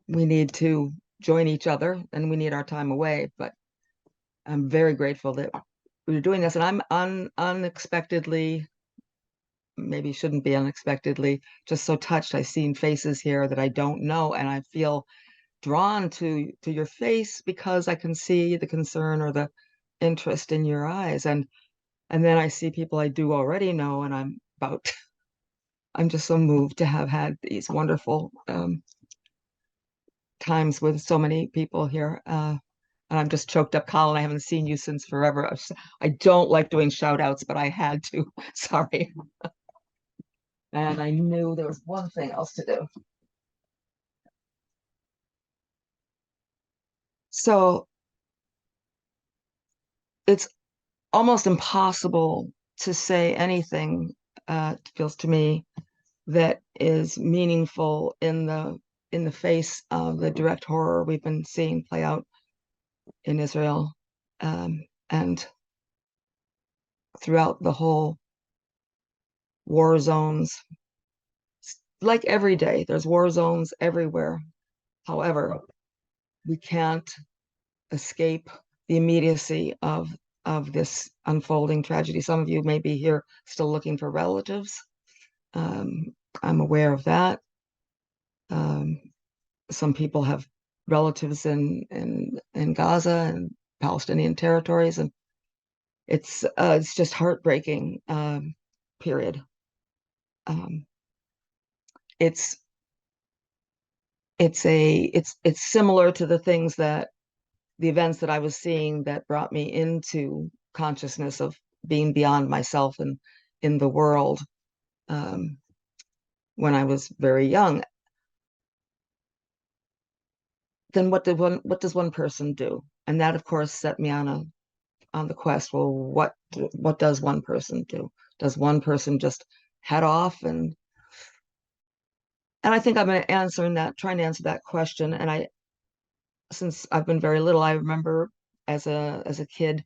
we need to join each other and we need our time away. But I'm very grateful that we're doing this. And I'm unexpectedly, maybe shouldn't be unexpectedly, just so touched. I've seen faces here that I don't know, and I feel drawn to your face because I can see the concern or the interest in your eyes. And then I see people I do already know, and I'm just so moved to have had these wonderful times with so many people here. And I'm just choked up, Colin. I haven't seen you since forever. I don't like doing shout outs, but I had to. Sorry. And I knew there was one thing else to do. So it's almost impossible to say anything, it feels to me, that is meaningful in the face of the direct horror we've been seeing play out in Israel, and throughout the whole war zones. Like every day, there's war zones everywhere. However, we can't escape the immediacy of this unfolding tragedy. Some of you may be here still looking for relatives. Um, I'm aware of that. Um, some people have relatives in Gaza and Palestinian territories, and it's just heartbreaking. Period. Um, it's it's similar to the things that the events that I was seeing that brought me into consciousness of being beyond myself and in the world, um, when I was very young. Then what does one person do? And that, of course, set me on the quest. Well, what does one person do? Does one person just head off? And I think I'm trying to answer that question. And since I've been very little, I remember as a kid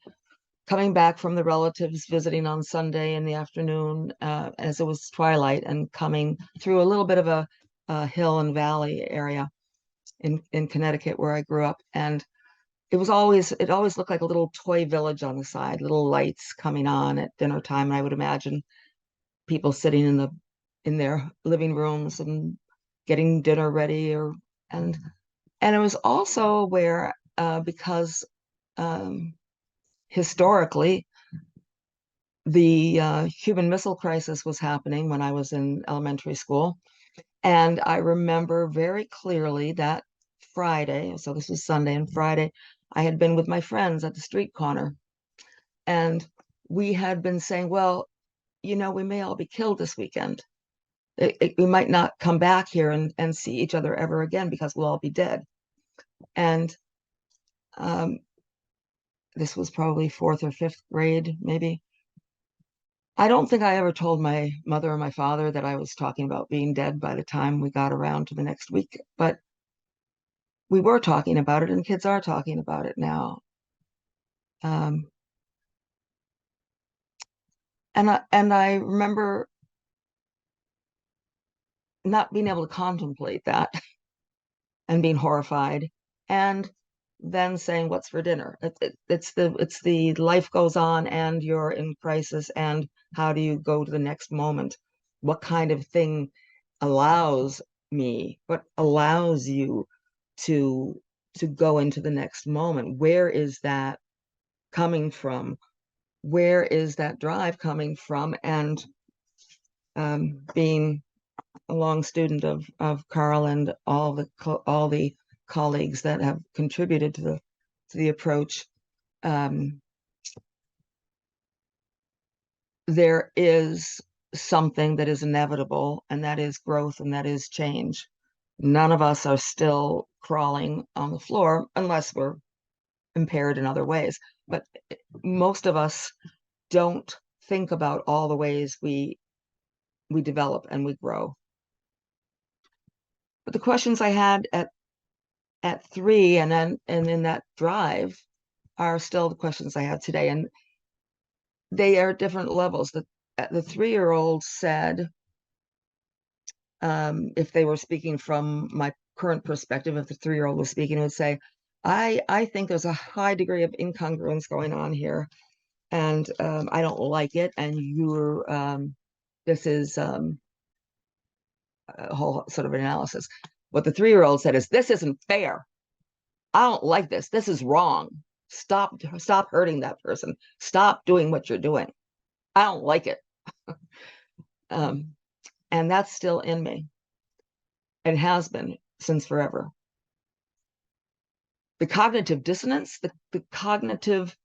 coming back from the relatives visiting on Sunday in the afternoon, as it was twilight, and coming through a little bit of a hill and valley area in Connecticut where I grew up. And it always looked like a little toy village on the side, little lights coming on at dinner time. And I would imagine people sitting in their living rooms and getting dinner ready, and and it was also where, because um, historically the Cuban Missile Crisis was happening when I was in elementary school. And I remember very clearly that Friday, so this was Sunday, and Friday, I had been with my friends at the street corner. And we had been saying, well, we may all be killed this weekend. We might not come back here and see each other ever again because we'll all be dead. And um, this was probably fourth or fifth grade, maybe. I don't think I ever told my mother or my father that I was talking about being dead by the time we got around to the next week, but we were talking about it, and kids are talking about it now. Um, and I remember not being able to contemplate that and being horrified, and then saying, "What's for dinner?" It's the life goes on, and you're in crisis, and how do you go to the next moment? What kind of thing what allows you to go into the next moment? Where is that coming from? Where is that drive coming from? And being a long student of Carl and all the colleagues that have contributed to the approach, there is something that is inevitable, and that is growth, and that is change. None of us are still crawling on the floor unless we're impaired in other ways. But most of us don't think about all the ways we develop and we grow. But the questions I had at 3 and in that drive are still the questions I have today, and they are at different levels. The 3-year-old said, if they were speaking from current perspective, if the 3-year-old was speaking, would say, I think there's a high degree of incongruence going on here, and I don't like it. And this is a whole sort of analysis. What the 3-year-old said is, this isn't fair. I don't like this. This is wrong. Stop hurting that person. Stop doing what you're doing. I don't like it. Um, and that's still in me and has been since forever. The cognitive dissonance, the cognitive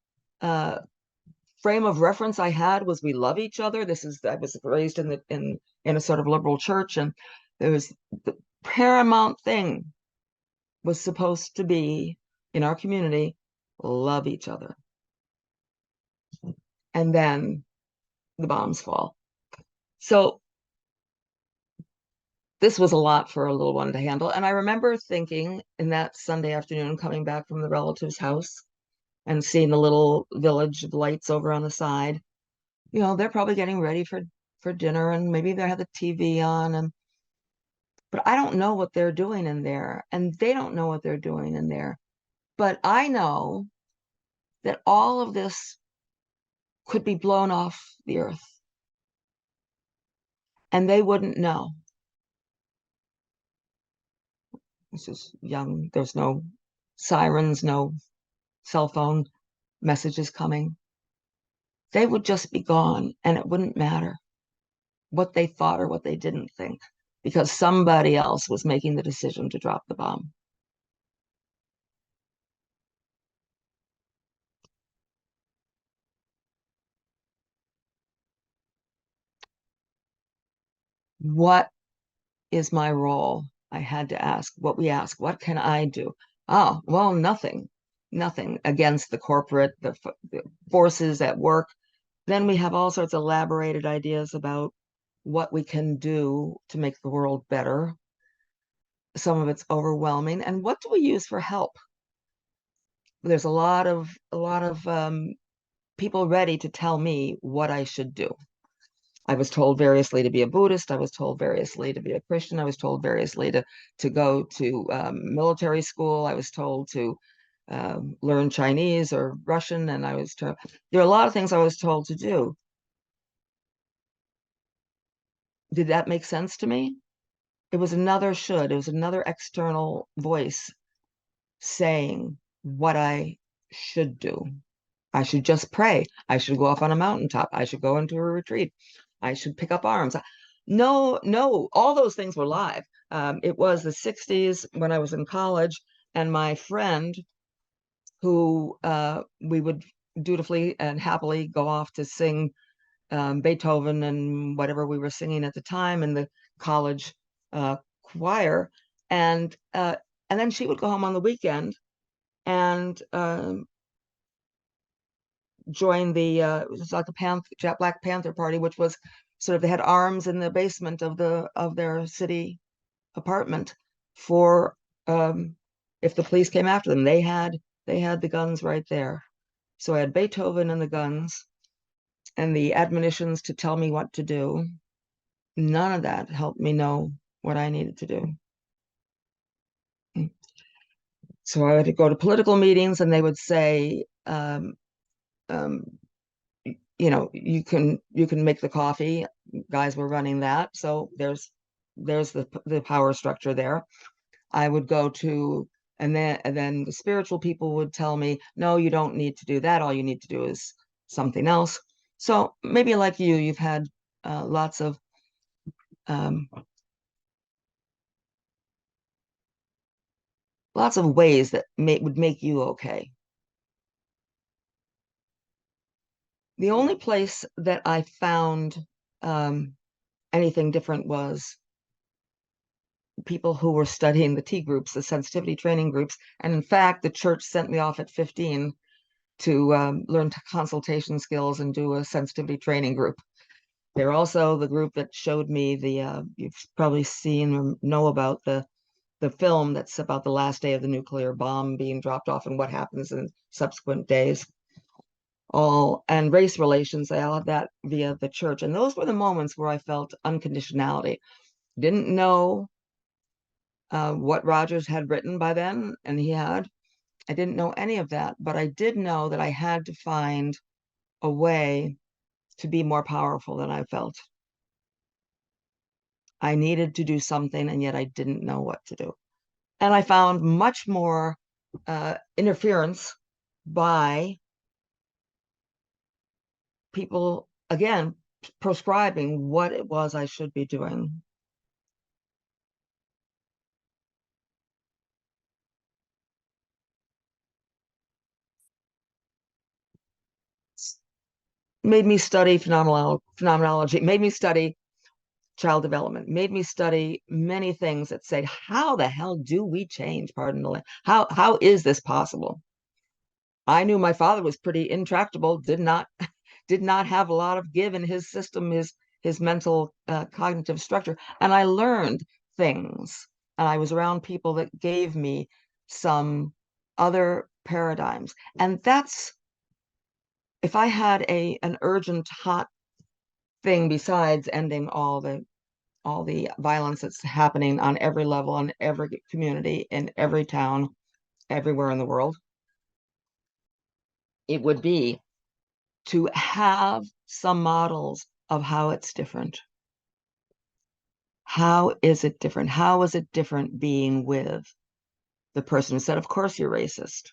frame of reference I had was, we love each other. I was raised in a sort of liberal church, and there was the paramount thing was supposed to be in our community, love each other. And then the bombs fall. So this was a lot for a little one to handle. And I remember thinking in that Sunday afternoon, coming back from the relative's house and seeing the little village of lights over on the side, they're probably getting ready for dinner, and maybe they have the TV on, but I don't know what they're doing in there, and they don't know what they're doing in there. But I know that all of this could be blown off the earth, and they wouldn't know. This is young. There's no sirens, no cell phone messages coming. They would just be gone, and it wouldn't matter what they thought or what they didn't think, because somebody else was making the decision to drop the bomb. What is my role? I had to ask. What can I do? Oh, well, nothing against the forces at work. Then we have all sorts of elaborated ideas about what we can do to make the world better. Some of it's overwhelming. And what do we use for help? There's a lot of people ready to tell me what I should do. I was told variously to be a Buddhist. I was told variously to be a Christian. I was told variously to go to military school. I was told to learn Chinese or Russian, and there are a lot of things I was told to do. Did that make sense to me? It was another should. It was another external voice saying what I should do. I should just pray. I should go off on a mountaintop. I should go into a retreat. I should pick up arms. No, all those things were live. It was the 60s when I was in college, and my friend, who we would dutifully and happily go off to sing Beethoven and whatever we were singing at the time in the college choir, and then she would go home on the weekend and join it was like a Black Panther Party, which was sort of, they had arms in the basement of their city apartment for if the police came after them. They had the guns right there. So I had Beethoven and the guns and the admonitions to tell me what to do. None of that helped me know what I needed to do. So I had to go to political meetings, and they would say, um, you can make the coffee. Guys were running that, so there's the power structure there. I would go to, and then the spiritual people would tell me, no, you don't need to do that. All you need to do is something else. So maybe like you've had lots of ways that would make you okay. The only place that I found anything different was people who were studying the T groups, the sensitivity training groups. And in fact, the church sent me off at 15 to learn consultation skills and do a sensitivity training group. They're also the group that showed me you've probably seen or know about the film that's about the last day of the nuclear bomb being dropped off and what happens in subsequent days. And race relations, I all had that via the church. And those were the moments where I felt unconditionality. Didn't know what Rogers had written by then, and he had. I didn't know any of that, but I did know that I had to find a way to be more powerful than I felt. I needed to do something, and yet I didn't know what to do. And I found much more interference by people, again, prescribing what it was I should be doing. Made me study phenomenology, made me study child development, made me study many things that say, how the hell do we change? Pardon the how is this possible? I knew my father was pretty intractable, did not have a lot of give in his system, his mental cognitive structure, and I learned things, and I was around people that gave me some other paradigms, and that's if I had an urgent hot thing besides ending all the violence that's happening on every level, in every community, in every town, everywhere in the world, it would be to have some models of how it's different. How is it different? How is it different being with the person who said, of course you're racist?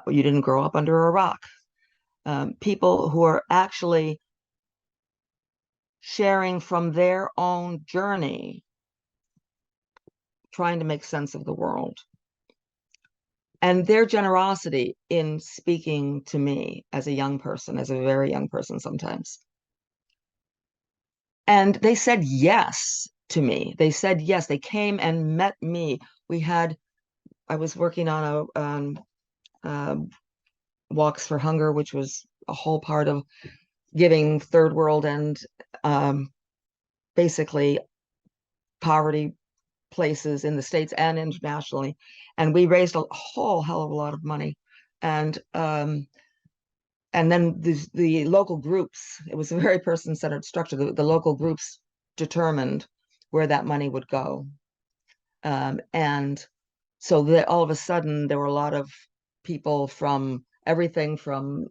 You didn't grow up under a rock. People who are actually sharing from their own journey, trying to make sense of the world. And their generosity in speaking to me as a young person, as a very young person sometimes. And they said yes to me. They said yes. They came and met me. I was working on uh, Walks for Hunger, which was a whole part of giving third world and um, basically poverty places in the States and internationally. And we raised a whole hell of a lot of money. And and then the local groups, it was a very person-centered structure. The local groups determined where that money would go. And so that all of a sudden there were a lot of people from everything from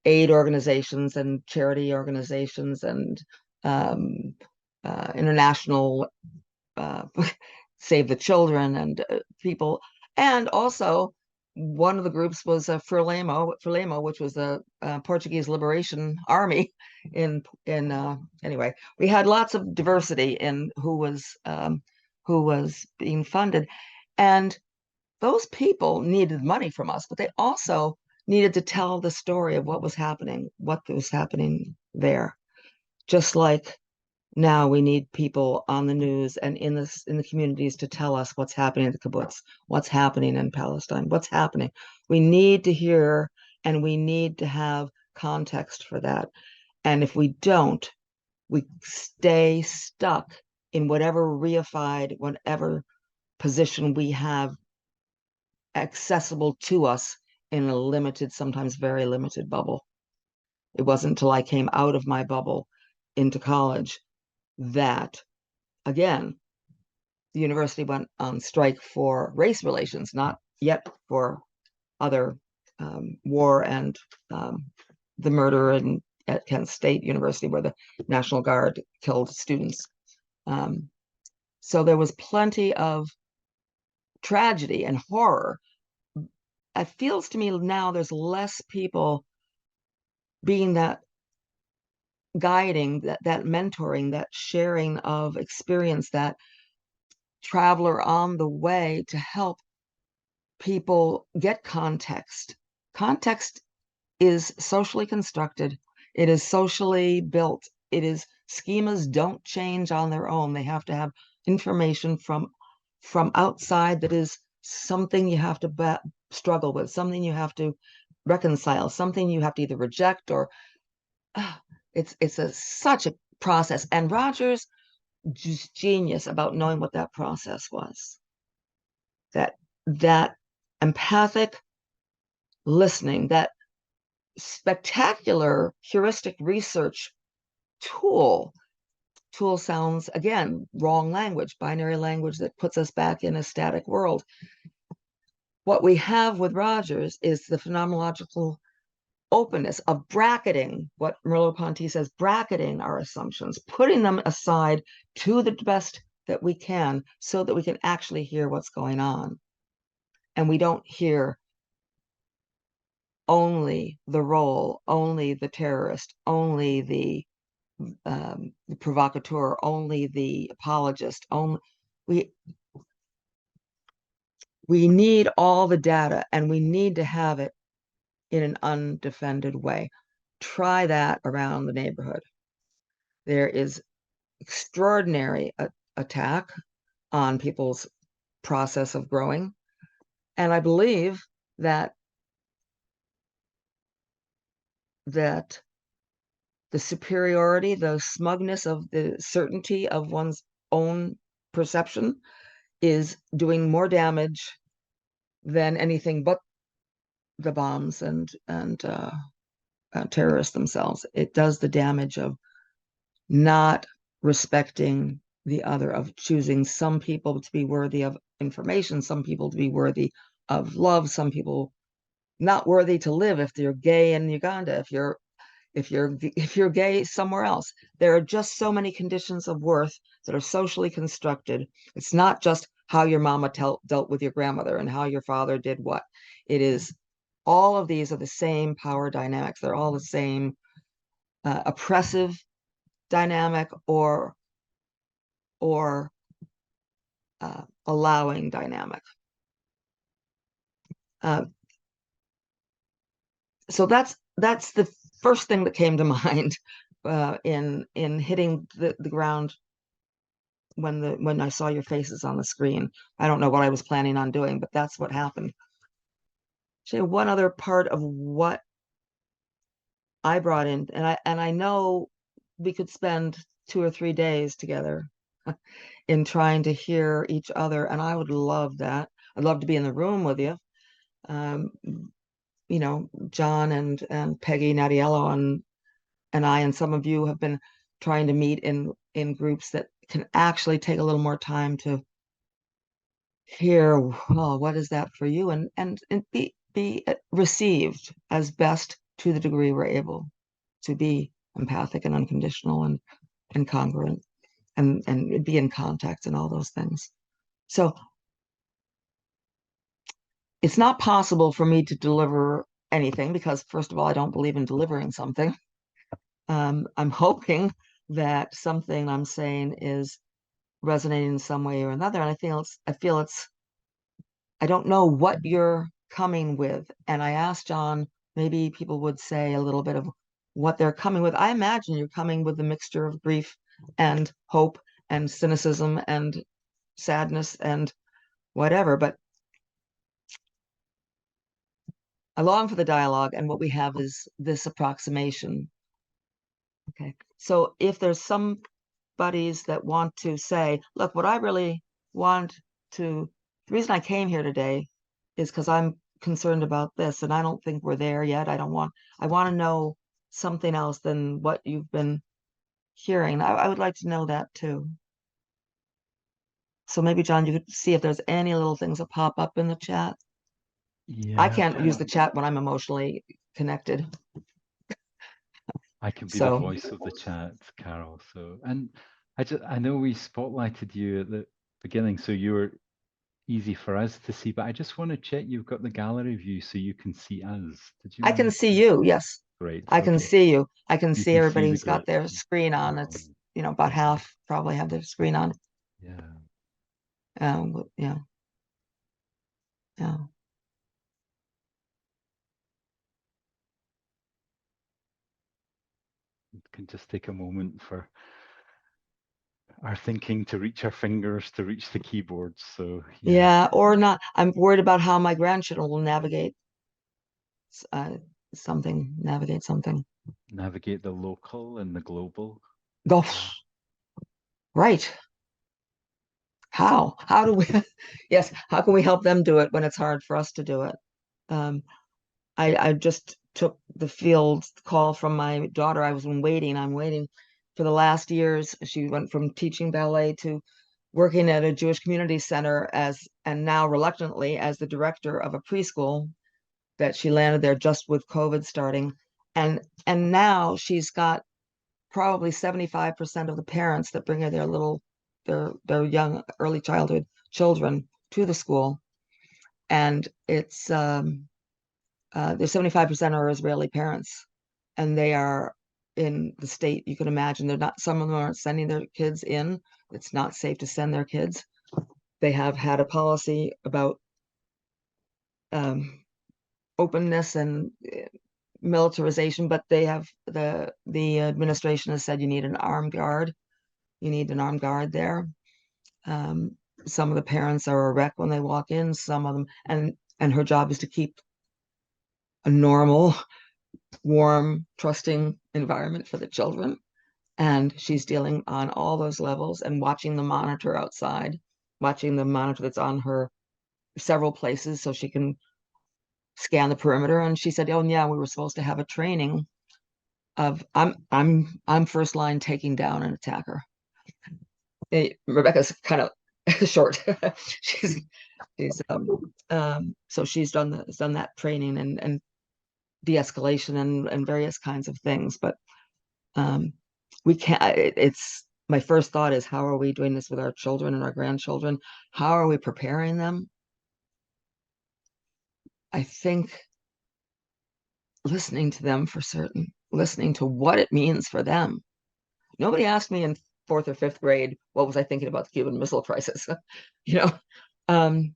aid organizations and charity organizations and um, international uh, Save the Children and people. And also, one of the groups was Frelimo, which was the Portuguese Liberation Army. Anyway, we had lots of diversity in who was being funded, and those people needed money from us, but they also needed to tell the story of what was happening there. Just like now we need people on the news and in the communities to tell us what's happening in the kibbutz, what's happening in Palestine, what's happening. We need to hear and we need to have context for that. And if we don't, we stay stuck in whatever reified, whatever position we have accessible to us in a limited, sometimes very limited bubble. It wasn't until I came out of my bubble into college that, again, the university went on strike for race relations, not yet for other war and the murder at Kent State University, where the National Guard killed students. So there was plenty of tragedy and horror. It feels to me now there's less people being that guiding, that mentoring, that sharing of experience, that traveler on the way to help people get context. Context is socially constructed, it is socially built, it is schemas don't change on their own. They have to have information from outside that is something you have to struggle with, something you have to reconcile, something you have to either reject or it's such a process. And Rogers just genius about knowing what that process was. That empathic listening, that spectacular heuristic research tool tool sounds, again, wrong language, binary language that puts us back in a static world. What we have with Rogers is the phenomenological openness of bracketing, what Merleau-Ponty says, bracketing our assumptions, putting them aside to the best that we can so that we can actually hear what's going on. And we don't hear only the role, only the terrorist, only the provocateur, only the apologist. Only we need all the data, and we need to have it in an undefended way. Try that around the neighborhood. There is extraordinary attack on people's process of growing, and I believe that the superiority, the smugness of the certainty of one's own perception is doing more damage than anything but the bombs and terrorists themselves. It does the damage of not respecting the other, of choosing some people to be worthy of information, some people to be worthy of love, some people not worthy to live if you're gay in Uganda, if you're gay somewhere else. There are just so many conditions of worth that are socially constructed. It's not just how your mama dealt with your grandmother and how your father did what. It is all of these are the same power dynamics. They're all the same oppressive dynamic or allowing dynamic. So that's the first thing that came to mind in hitting the ground when I saw your faces on the screen. I don't know what I was planning on doing, but that's what happened. So one other part of what I brought in, and I know we could spend 2 or 3 days together in trying to hear each other, and I would love that. I'd love to be in the room with you. You know, John and Peggy Nadiello and I and some of you have been trying to meet in groups that can actually take a little more time to hear, well, what is that for you, and be received as best to the degree we're able to be empathic and unconditional and congruent and be in contact and all those things. So it's not possible for me to deliver anything because, first of all, I don't believe in delivering something. I'm hoping that something I'm saying is resonating in some way or another. And I feel it's, I don't know what you're coming with. And I asked John, maybe people would say a little bit of what they're coming with. I imagine you're coming with a mixture of grief and hope and cynicism and sadness and whatever. But I long for the dialogue, and what we have is this approximation. Okay. So if there's some buddies that want to say, look, what I really want to, the reason I came here today is because I'm concerned about this, and I don't think we're there yet. I want to know something else than what you've been hearing. I would like to know that too. So maybe, John, you could see if there's any little things that pop up in the chat. I Yeah, can't use the chat when I'm emotionally connected. I can be the So voice of the chat, Carol. So, and I know we spotlighted you at the beginning, so you were easy for us to see, but I just want to check you've got the gallery view so you can see us. Did you I can manage see to? you. Yes, Great. I can Okay. see you. I can You see can see the everybody's got great. their screen on. It's, about half probably have their screen on. Yeah. Yeah. Yeah. Can just take a moment for our thinking to reach our fingers to reach the keyboards. So yeah, Yeah, or not. I'm worried about how my grandchildren will navigate uh, navigate something. navigate the local and the global. Go right. How? How do we? Yes. How can we help them do it when it's hard for us to do it? Um, I just took the field call from my daughter. I'm waiting for the last years, she went from teaching ballet to working at a Jewish community center and now reluctantly as the director of a preschool that she landed there just with COVID starting. And now she's got probably 75% of the parents that bring her their young early childhood children to the school. And it's there's 75% are Israeli parents, and they are in the state you can imagine. They're not, some of them aren't sending their kids in. It's not safe to send their kids. They have had a policy about openness and militarization, but they have the administration has said you need an armed guard. You need an armed guard there. Some of the parents are a wreck when they walk in. Some of them, and her job is to keep a normal, warm, trusting environment for the children. And she's dealing on all those levels and watching the monitor outside, watching the monitor that's on her several places so she can scan the perimeter. And she said, "Oh yeah, we were supposed to have a training of I'm first line taking down an attacker." Rebecca's kind of short. she's so she's done that training and de-escalation and various kinds of things. But we can't. It's my first thought is, how are we doing this with our children and our grandchildren? How are we preparing them? I think listening to them for certain, listening to what it means for them. Nobody asked me in fourth or fifth grade what was I thinking about the Cuban Missile Crisis. you know, um,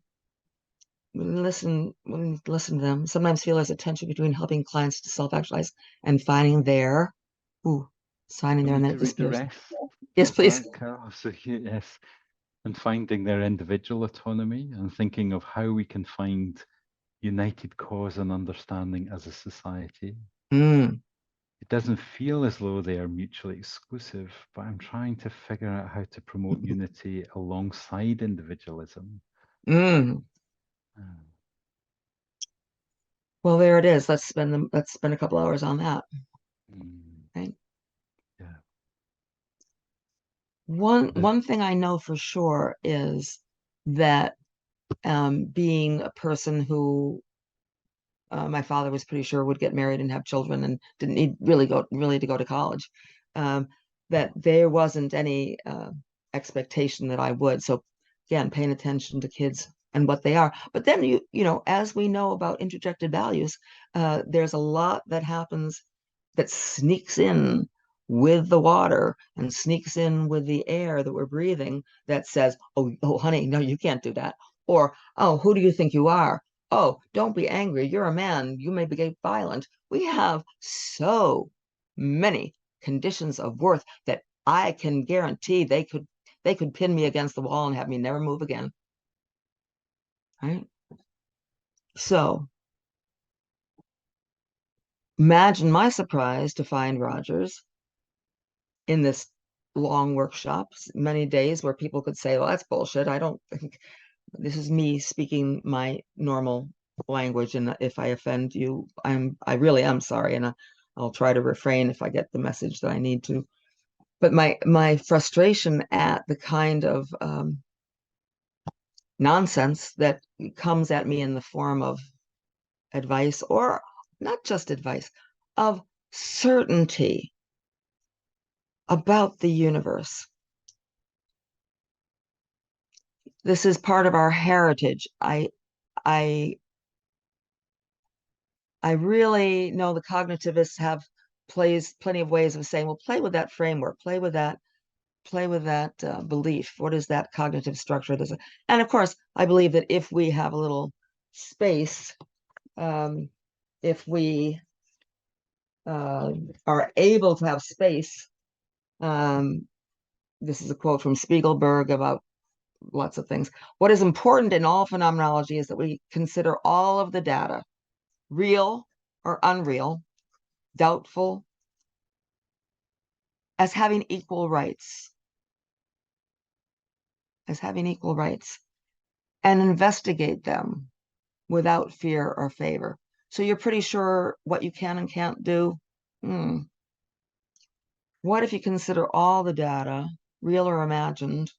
listen to them. Sometimes feel there's a tension between helping clients to self-actualize and finding their finding their, Want and me that to read the disappears. rest Yes, of please. that, Carol? So yes, and finding their individual autonomy and thinking of how we can find united cause and understanding as a society. Mm. It doesn't feel as though they are mutually exclusive, but I'm trying to figure out how to promote unity alongside individualism. Mm. Uh, Well, there it is. Let's spend a couple hours on that. Right. yeah. One thing I know for sure is that being a person who my father was pretty sure would get married and have children and didn't need really to go to college, um, that there wasn't any expectation that I would. So again, paying attention to kids and what they are. But then as we know about interjected values, there's a lot that happens that sneaks in with the water and sneaks in with the air that we're breathing that says, oh, honey, no, you can't do that. Or, oh, who do you think you are? Oh, don't be angry. You're a man. You may be violent. We have so many conditions of worth that I can guarantee they could pin me against the wall and have me never move again. Right? So imagine my surprise to find Rogers in this long workshop, many days where people could say, well, that's bullshit. I don't think this is me speaking my normal language. And if I offend you, I really am sorry. And I'll try to refrain if I get the message that I need to. But my frustration at the kind of nonsense that comes at me in the form of advice, or not just advice, of certainty about the universe. This is part of our heritage. I I really know the cognitivists have plenty of ways of saying, well, play with that framework, play with that belief. What is that cognitive structure? And of course, I believe that if we have a little space, if we are able to have space, this is a quote from Spiegelberg about lots of things. What is important in all phenomenology is that we consider all of the data, real or unreal, doubtful, as having equal rights, and investigate them without fear or favor. So you're pretty sure what you can and can't do. What if you consider all the data, real or imagined,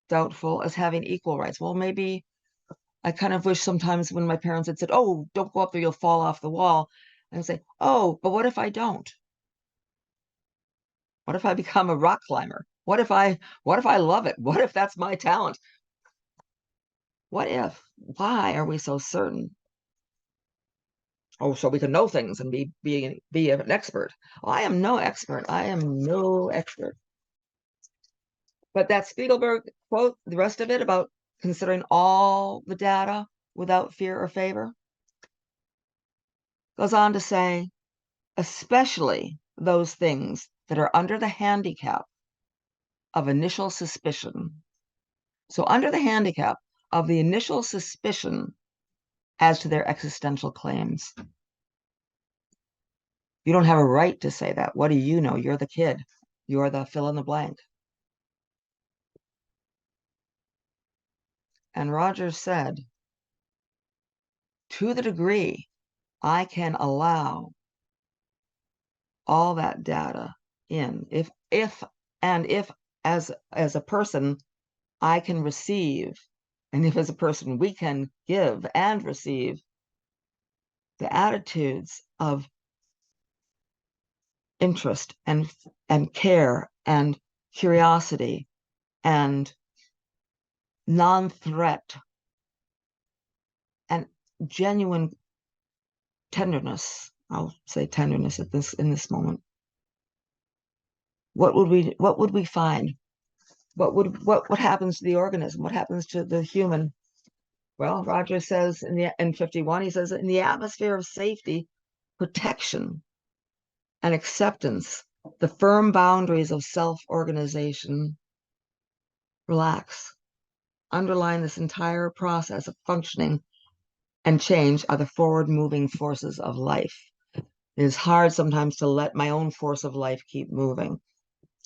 doubtful, as having equal rights? Well, maybe I kind of wish sometimes when my parents had said, "Oh, don't go up there, you'll fall off the wall," and say, "Oh, but what if I don't? What if I become a rock climber? What if I love it? What if that's my talent? What if? Why are we so certain? Oh, so we can know things and be an expert. Well, I am no expert. I am no expert." But that Spiegelberg quote, the rest of it about considering all the data without fear or favor, goes on to say, especially those things that are under the handicap of initial suspicion. So, under the handicap of the initial suspicion as to their existential claims. You don't have a right to say that. What do you know? You're the kid. You're the fill in the blank. And Rogers said, to the degree I can allow all that data in, if as a person I can receive, and if as a person we can give and receive the attitudes of interest and care and curiosity and non-threat and genuine tenderness. I'll say tenderness at this in this moment. What would we find? What happens to the organism? What happens to the human? Well, Roger says in 51, he says, in the atmosphere of safety, protection, and acceptance, the firm boundaries of self-organization relax. Underlying this entire process of functioning and change are the forward-moving forces of life. It is hard sometimes to let my own force of life keep moving.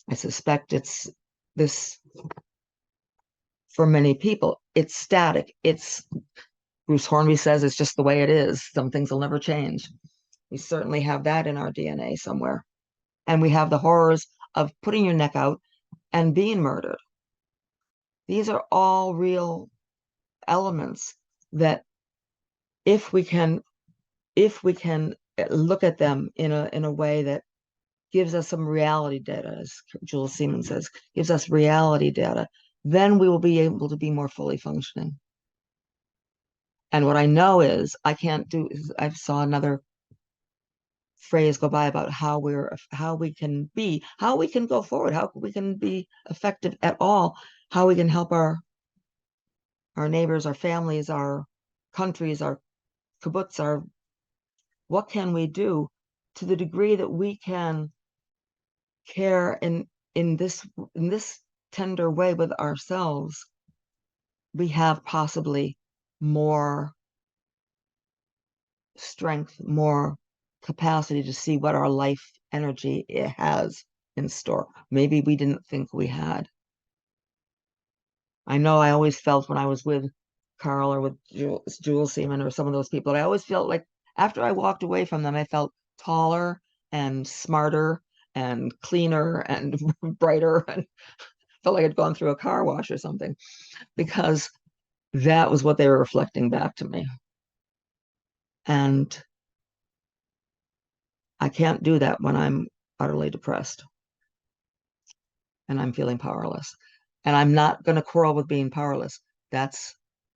I suspect it's this for many people. It's static. It's Bruce Hornby says it's just the way it is. Some things will never change. We certainly have that in our DNA somewhere. And we have the horrors of putting your neck out and being murdered. These are all real elements that if we can look at them in a way that gives us some reality data, as Jules Seaman says, gives us reality data, then we will be able to be more fully functioning. And what I know is I can't do, I saw another phrase go by about how we can go forward, how we can be effective at all, how we can help our neighbors, our families, our countries, our kibbutz, what can we do to the degree that we can care in this tender way with ourselves, we have possibly more strength, more capacity to see what our life energy it has in store. Maybe we didn't think we had. I know I always felt when I was with Carl or with Jules Seaman or some of those people, I always felt like after I walked away from them, I felt taller and smarter and cleaner and brighter and felt like I'd gone through a car wash or something because that was what they were reflecting back to me. And I can't do that when I'm utterly depressed and I'm feeling powerless. And I'm not going to quarrel with being powerless. That's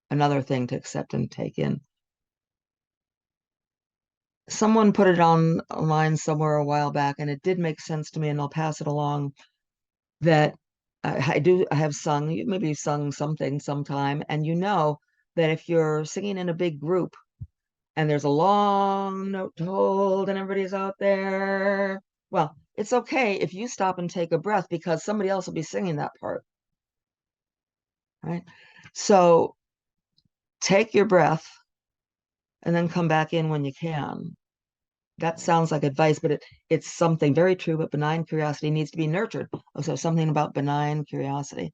another thing to accept and take in. Someone put it online somewhere a while back, and it did make sense to me, and I'll pass it along. That I have sung, maybe you've sung something sometime, and you know that if you're singing in a big group and there's a long note to hold and everybody's out there, well, it's okay if you stop and take a breath because somebody else will be singing that part, right? So take your breath and then come back in when you can. That sounds like advice, but it's something very true, but benign curiosity needs to be nurtured. Oh, so something about benign curiosity.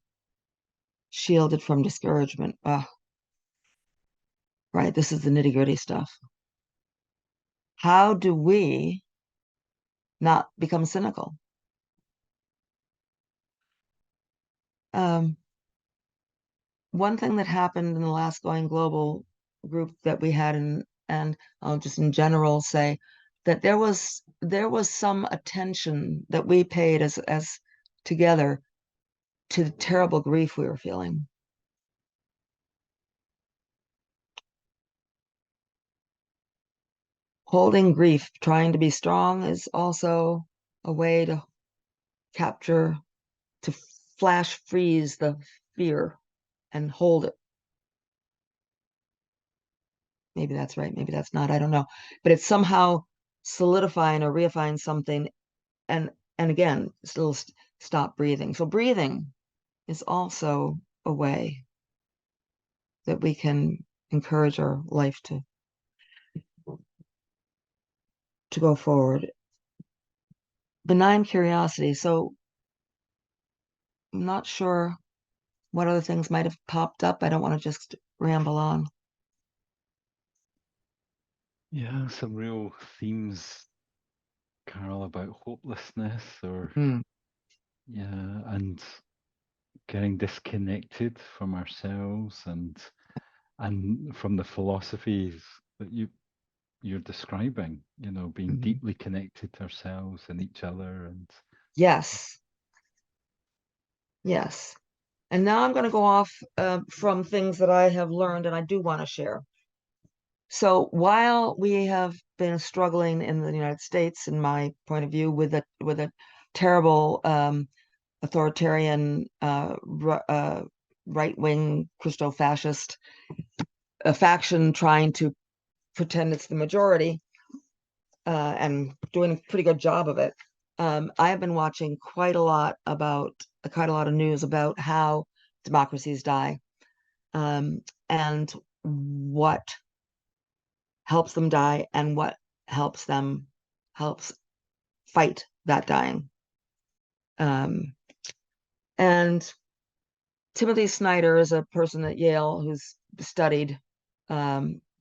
Shielded from discouragement. Right, this is the nitty-gritty stuff. How do we not become cynical? One thing that happened in the last Going Global group that we had, and I'll just in general say that there was some attention that we paid as together to the terrible grief we were feeling. Holding grief, trying to be strong, is also a way to capture, to flash freeze the fear and hold it. Maybe that's right, maybe that's not, I don't know. But it's somehow solidifying or reifying something, and again, still stop breathing. So breathing is also a way that we can encourage our life to go forward. Benign curiosity. So I'm not sure what other things might have popped up. I don't want to just ramble on. Yeah, some real themes, Carol, about hopelessness or Mm. yeah, and getting disconnected from ourselves and from the philosophies that you're describing, being Mhm. deeply connected to ourselves and each other and Yes, yes. And now I'm going to go off from things that I have learned and I do want to share. So while we have been struggling in the United States, in my point of view, with a terrible authoritarian right-wing Christo-fascist faction trying to pretend it's the majority and doing a pretty good job of it, I have been watching quite a lot of news about how democracies die, um, and what helps them die and what helps fight that dying. Um, and Timothy Snyder is a person at Yale who's studied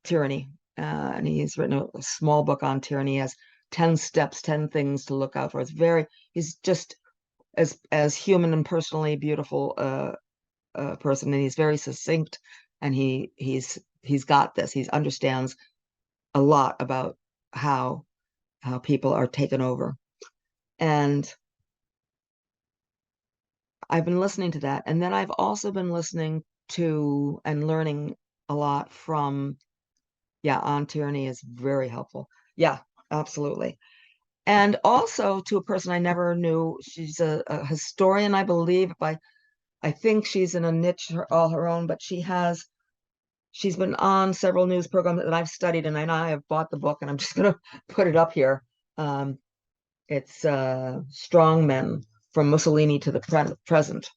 tyranny, and he's written a small book on tyranny. He has 10 steps, 10 things to look out for. He's just as human and personally beautiful person, and he's very succinct, and he's got this. He understands a lot about how people are taken over. And I've been listening to that. And then I've also been listening to and learning a lot from, yeah, On Tyranny is very helpful. Yeah, absolutely. And also to a person I never knew. She's a historian, I believe. I think she's in a niche all her own, but she's been on several news programs that I've studied, and I have bought the book, and I'm just going to put it up here. Um, it's Strong Men from Mussolini to the Present.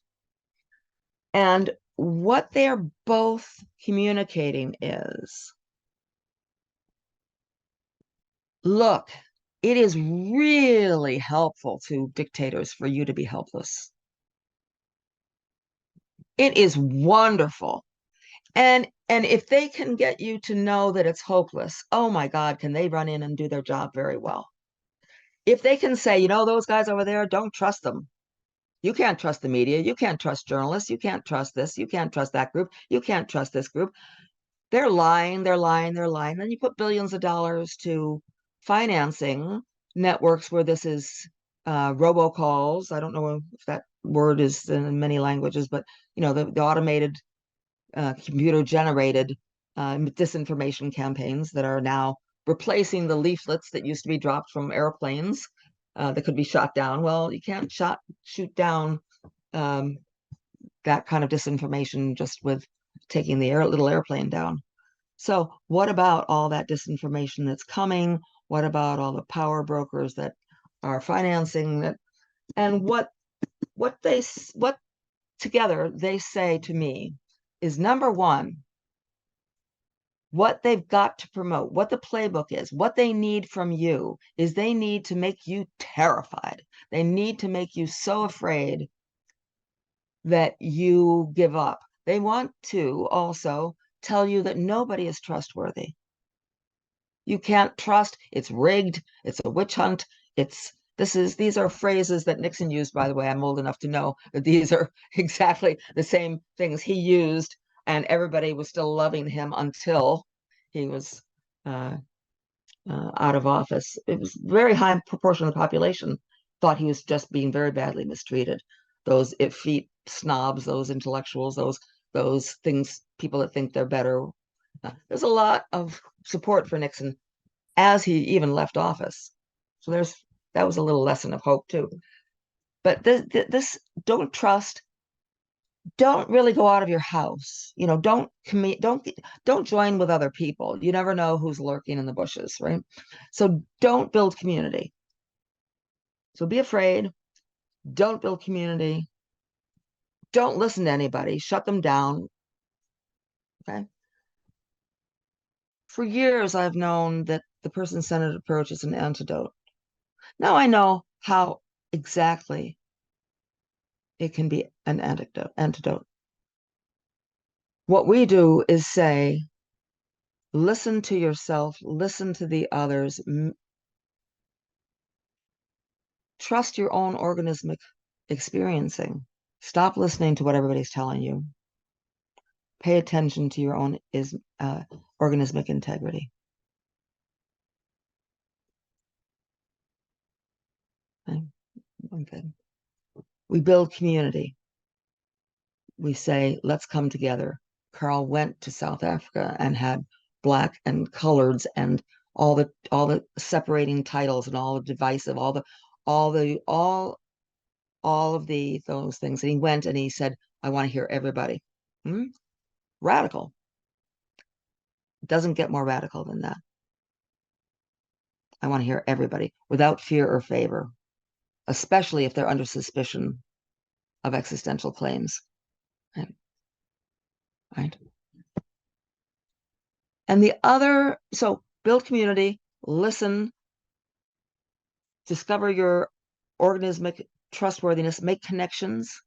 And what they're both communicating is, look, it is really helpful to dictators for you to be helpless. It is wonderful. And if they can get you to know that it's hopeless, oh my God, can they run in and do their job very well? If they can say, those guys over there, don't trust them. You can't trust the media. You can't trust journalists. You can't trust this. You can't trust that group. You can't trust this group. They're lying, they're lying, they're lying. Then you put billions of dollars to financing networks where this is robocalls. I don't know if that word is in many languages, but the automated computer generated disinformation campaigns that are now replacing the leaflets that used to be dropped from airplanes that could be shot down. Well, you can't shoot down um, that kind of disinformation just with taking the little airplane down. So what about all that disinformation that's coming? What about all the power brokers that are financing that? And what together they say to me is, number one, what they've got to promote, what the playbook is, what they need from you is they need to make you terrified. They need to make you so afraid that you give up. They want to also tell you that nobody is trustworthy. You can't trust. It's rigged. It's a witch hunt. It's These are phrases that Nixon used, by the way. I'm old enough to know that these are exactly the same things he used, and everybody was still loving him until he was out of office. It was a very high proportion of the population thought he was just being very badly mistreated. Those effete snobs, those intellectuals, those things, people that think they're better. There's a lot of support for Nixon as he even left office. So that was a little lesson of hope too. But this don't trust, don't really go out of your house. Don't join with other people. You never know who's lurking in the bushes, right? So don't build community. So be afraid. Don't build community. Don't listen to anybody. Shut them down. Okay. For years, I've known that the person-centered approach is an antidote. Now I know how exactly it can be an antidote. What we do is say, listen to yourself, listen to the others, trust your own organismic experiencing. Stop listening to what everybody's telling you. Pay attention to your own organismic integrity. Okay. We build community. We say, let's come together. Carl went to South Africa and had black and coloreds and all the separating titles and all the divisive, all of those things. And he went and he said, I want to hear everybody. Radical. It doesn't get more radical than that. I want to hear everybody without fear or favor, especially if they're under suspicion of existential claims. Right. And so build community, listen, discover your organismic trustworthiness, make connections.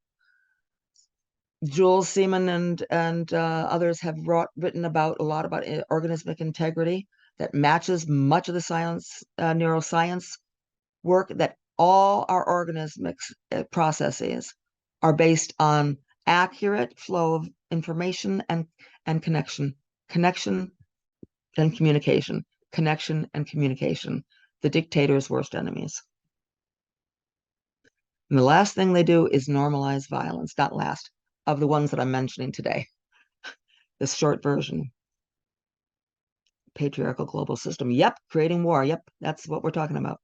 Jules Seaman and others have written about a lot about organismic integrity that matches much of the science, neuroscience work, that all our organismic processes are based on accurate flow of information and connection and communication, connection and communication, the dictator's worst enemies. And the last thing they do is normalize violence, not last, of the ones that I'm mentioning today. This short version. Patriarchal global system. Yep, creating war. Yep, that's what we're talking about.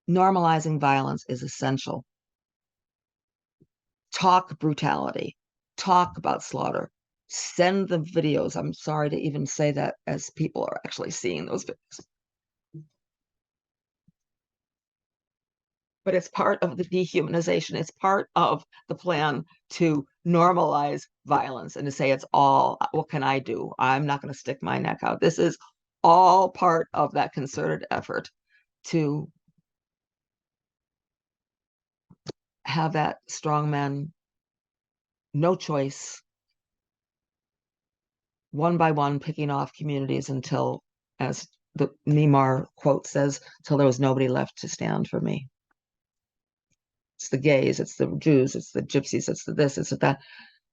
Normalizing violence is essential. Talk brutality. Talk about slaughter. Send the videos. I'm sorry to even say that as people are actually seeing those videos. But it's part of the dehumanization. It's part of the plan to normalize violence and to say it's all, what can I do? I'm not going to stick my neck out. This is all part of that concerted effort to have that strongman, no choice, one by one, picking off communities until, as the Neymar quote says, till there was nobody left to stand for me. It's the gays, it's the Jews, it's the gypsies, it's the this, it's the that,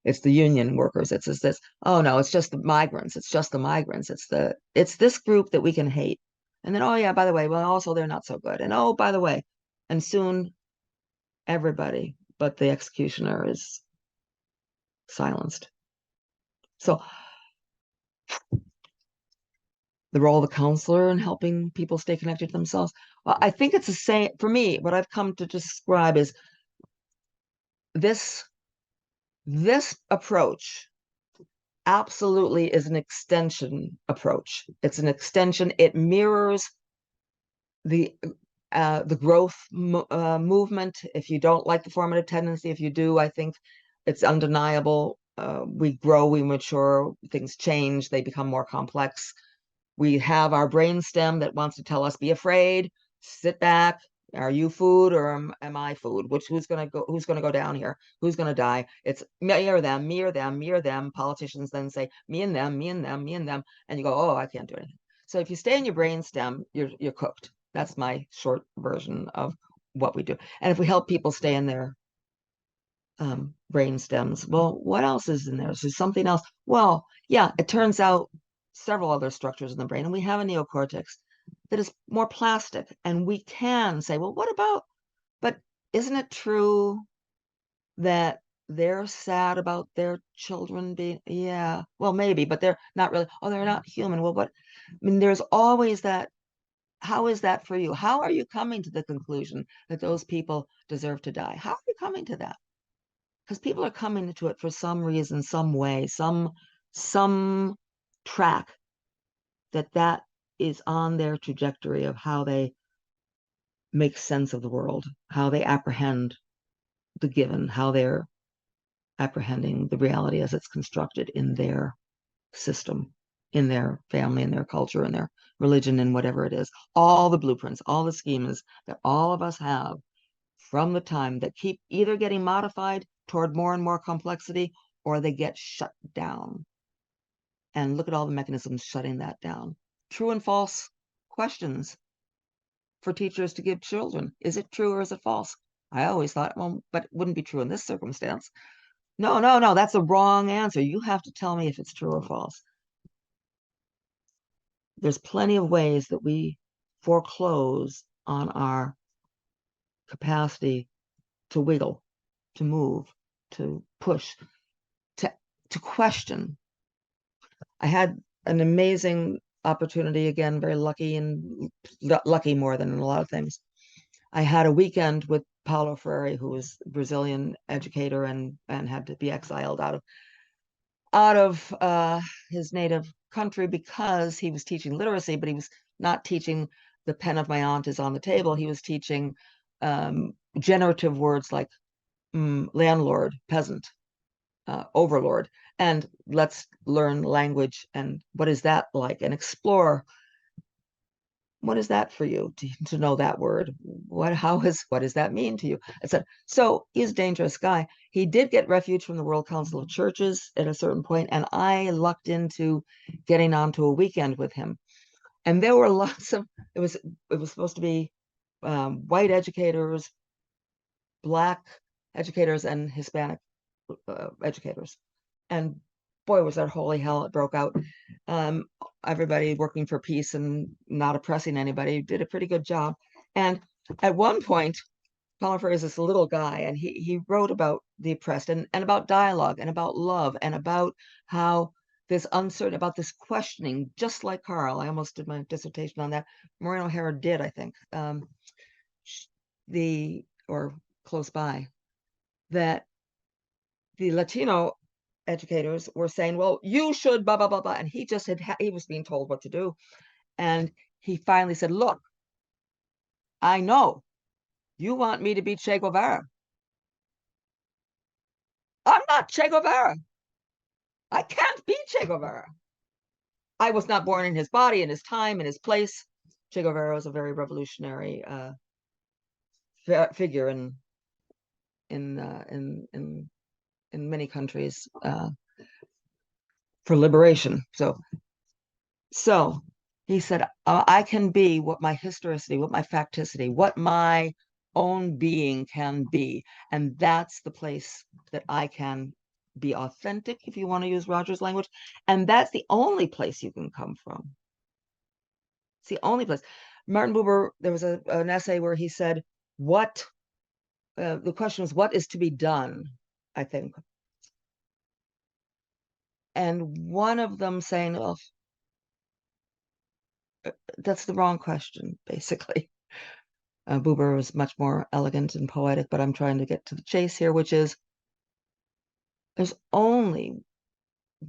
it's the union workers, it's this. Oh no, it's just the migrants, it's just the migrants, it's this group that we can hate. And then, oh yeah, by the way, well, also they're not so good. And oh, by the way, and soon everybody but the executioner is silenced. So the role of the counselor in helping people stay connected to themselves. Well, I think it's the same for me. What I've come to describe is this approach absolutely is an extension approach. It's an extension. It mirrors the growth movement. If you don't like the formative tendency, if you do, I think it's undeniable. We grow, we mature, things change, they become more complex. We have our brainstem that wants to tell us, be afraid, sit back. Are you food or am I food? Who's gonna go down here? Who's gonna die? It's me or them, me or them, me or them. Politicians then say me and them, me and them, me and them, and you go, oh, I can't do anything. So if you stay in your brainstem, you're cooked. That's my short version of what we do. And if we help people stay in their brain stems, well, what else is in there? Is there something else? Well, yeah, it turns out several other structures in the brain, and we have a neocortex that is more plastic, and we can say, well, what about, but isn't it true that they're sad about their children being, yeah, well, maybe, but they're not really, oh, they're not human. Well, what, I mean, there's always that. How is that for you? How are you coming to the conclusion that those people deserve to die? How are you coming to that? Because people are coming to it for some reason, some way, some track that is on their trajectory of how they make sense of the world, how they apprehend the given, how they're apprehending the reality as it's constructed in their system, in their family, in their culture, in their religion, and whatever it is. All the blueprints, all the schemas that all of us have from the time that keep either getting modified toward more and more complexity, or they get shut down. And look at all the mechanisms shutting that down. True and false questions for teachers to give children. Is it true or is it false? I always thought, well, but it wouldn't be true in this circumstance. No, no, no, that's the wrong answer. You have to tell me if it's true or false. There's plenty of ways that we foreclose on our capacity to wiggle, to move, to push, to question. I had an amazing opportunity, again, very lucky, and lucky more than in a lot of things. I had a weekend with Paulo Freire, who was a Brazilian educator and had to be exiled out of his native country because he was teaching literacy, but he was not teaching the pen of my aunt is on the table. He was teaching generative words like landlord, peasant, overlord, and let's learn language and what is that like, and explore what is that for you to know that word? What does that mean to you? I said, so he's a dangerous guy. He did get refuge from the World Council of Churches at a certain point, and I lucked into getting onto a weekend with him. And there were lots of, it was supposed to be white educators, Black educators, and Hispanic educators. And boy, was that holy hell, it broke out. Everybody working for peace and not oppressing anybody did a pretty good job. And at one point, Paulo Freire is this little guy, and he wrote about the oppressed and about dialogue and about love and about how this uncertain, about this questioning, just like Carl. I almost did my dissertation on that. Maureen O'Hara did, I think, or close by, that the Latino educators were saying, well, you should blah, blah, blah, blah. And he just he was being told what to do. And he finally said, look, I know you want me to be Che Guevara. I'm not Che Guevara. I can't be Che Guevara. I was not born in his body, in his time, in his place. Che Guevara was a very revolutionary figure in many countries for liberation. So he said, I can be what my historicity, what my facticity, what my own being can be. And that's the place that I can be authentic, if you want to use Roger's language. And that's the only place you can come from. It's the only place. Martin Buber, there was an essay where he said, the question was, what is to be done, I think. And one of them saying, oh, that's the wrong question, basically. Buber was much more elegant and poetic, but I'm trying to get to the chase here, which is, there's only,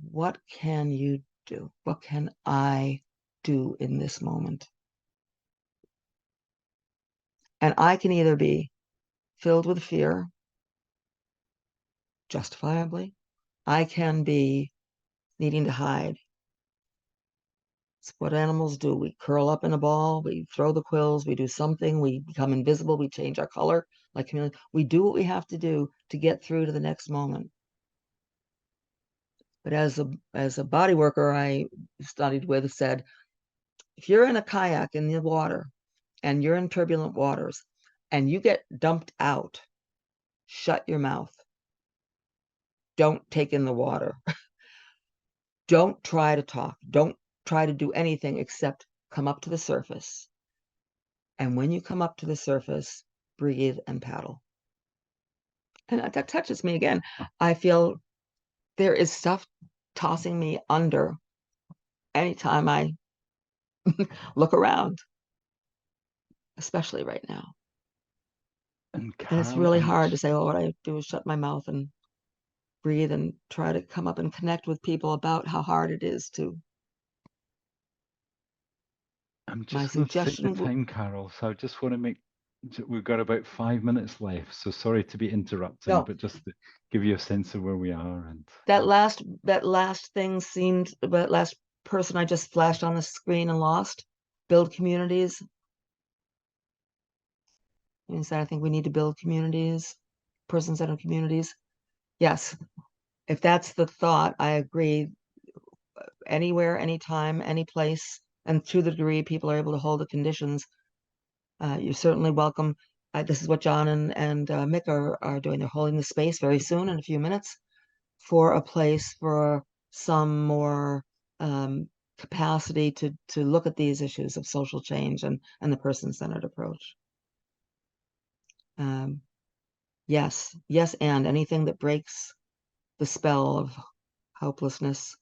what can you do? What can I do in this moment? And I can either be filled with fear, justifiably. I can be needing to hide. It's what animals do. We curl up in a ball, we throw the quills, we do something, we become invisible, we change our color like chameleon. We do what we have to do to get through to the next moment. But as a body worker I studied with said, if you're in a kayak in the water and you're in turbulent waters and you get dumped out, shut your mouth. Don't take in the water. Don't try to talk. Don't try to do anything except come up to the surface. And when you come up to the surface, breathe and paddle. And that touches me again. I feel there is stuff tossing me under anytime I look around, especially right now. And And it's Carol, really hard to say, oh, what I do is shut my mouth and breathe and try to come up and connect with people about how hard it is to. I'm My just noticing the suggestion, time, Carol. So I just want to make. We've got about 5 minutes left. So sorry to be interrupting, no, but just to give you a sense of where we are. And that last thing seemed, that last person I just flashed on the screen and lost. Build communities. Means that I think we need to build communities, person-centered communities. Yes, if that's the thought, I agree. Anywhere, anytime, any place, and to the degree people are able to hold the conditions, you're certainly welcome. This is what John and Mick are doing. They're holding the space very soon, in a few minutes, for a place for some more capacity to look at these issues of social change and the person-centered approach. Yes, and anything that breaks the spell of hopelessness.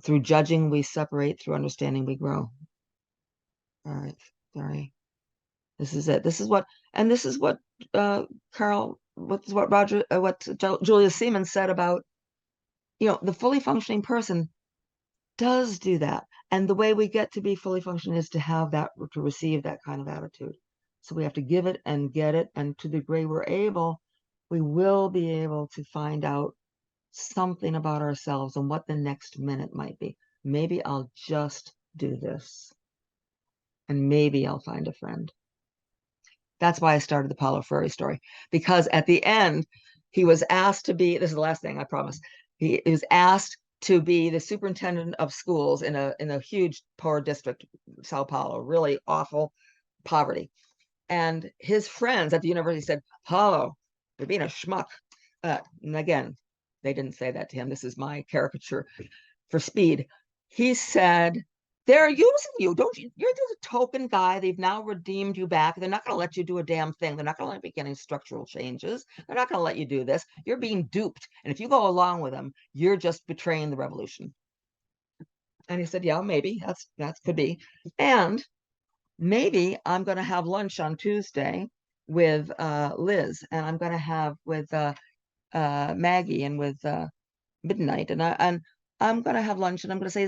Through judging, we separate. Through understanding, we grow. All right, sorry. This is it. This is what Carl, what Roger, what Julia Seaman said about, the fully functioning person does do that. And the way we get to be fully functioning is to have that, to receive that kind of attitude. So we have to give it and get it. And to the degree we're able, we will be able to find out something about ourselves and what the next minute might be. Maybe I'll just do this. And maybe I'll find a friend. That's why I started the Paulo Freire story, because at the end, he was asked to be, this is the last thing, I promise. He was asked to be the superintendent of schools in a huge poor district, Sao Paulo, really awful poverty. And his friends at the university said, Paulo, you're being a schmuck. And again, they didn't say that to him. This is my caricature for speed. He said, they're using you. You're the token guy. They've now redeemed you back. They're not going to let you do a damn thing. They're not going to let you make any structural changes. They're not going to let you do this. You're being duped. And if you go along with them, you're just betraying the revolution. And he said, yeah, maybe that could be. And maybe I'm going to have lunch on Tuesday with Liz, and I'm going to have with Maggie and with Midnight, and I'm going to have lunch, and I'm going to say,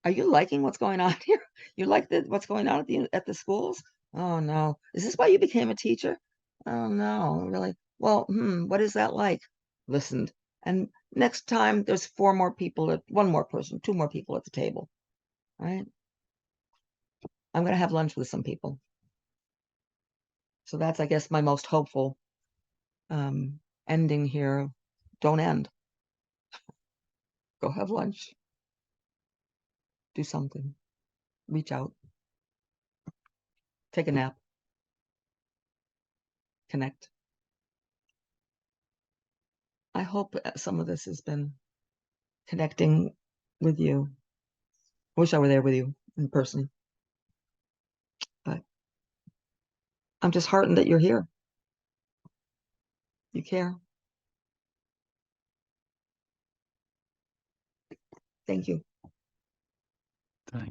are you liking what's going on here? You like what's going on at the schools? Oh no. Is this why you became a teacher? Oh no, really? Well, what is that like? Listened. And next time there's one more person, two more people at the table. Right? I'm going to have lunch with some people. So that's, I guess, my most hopeful ending here. Don't end. Go have lunch. Do something. Reach out. Take a nap. Connect. I hope some of this has been connecting with you. I wish I were there with you in person, but I'm just heartened that you're here. You care. Thank you.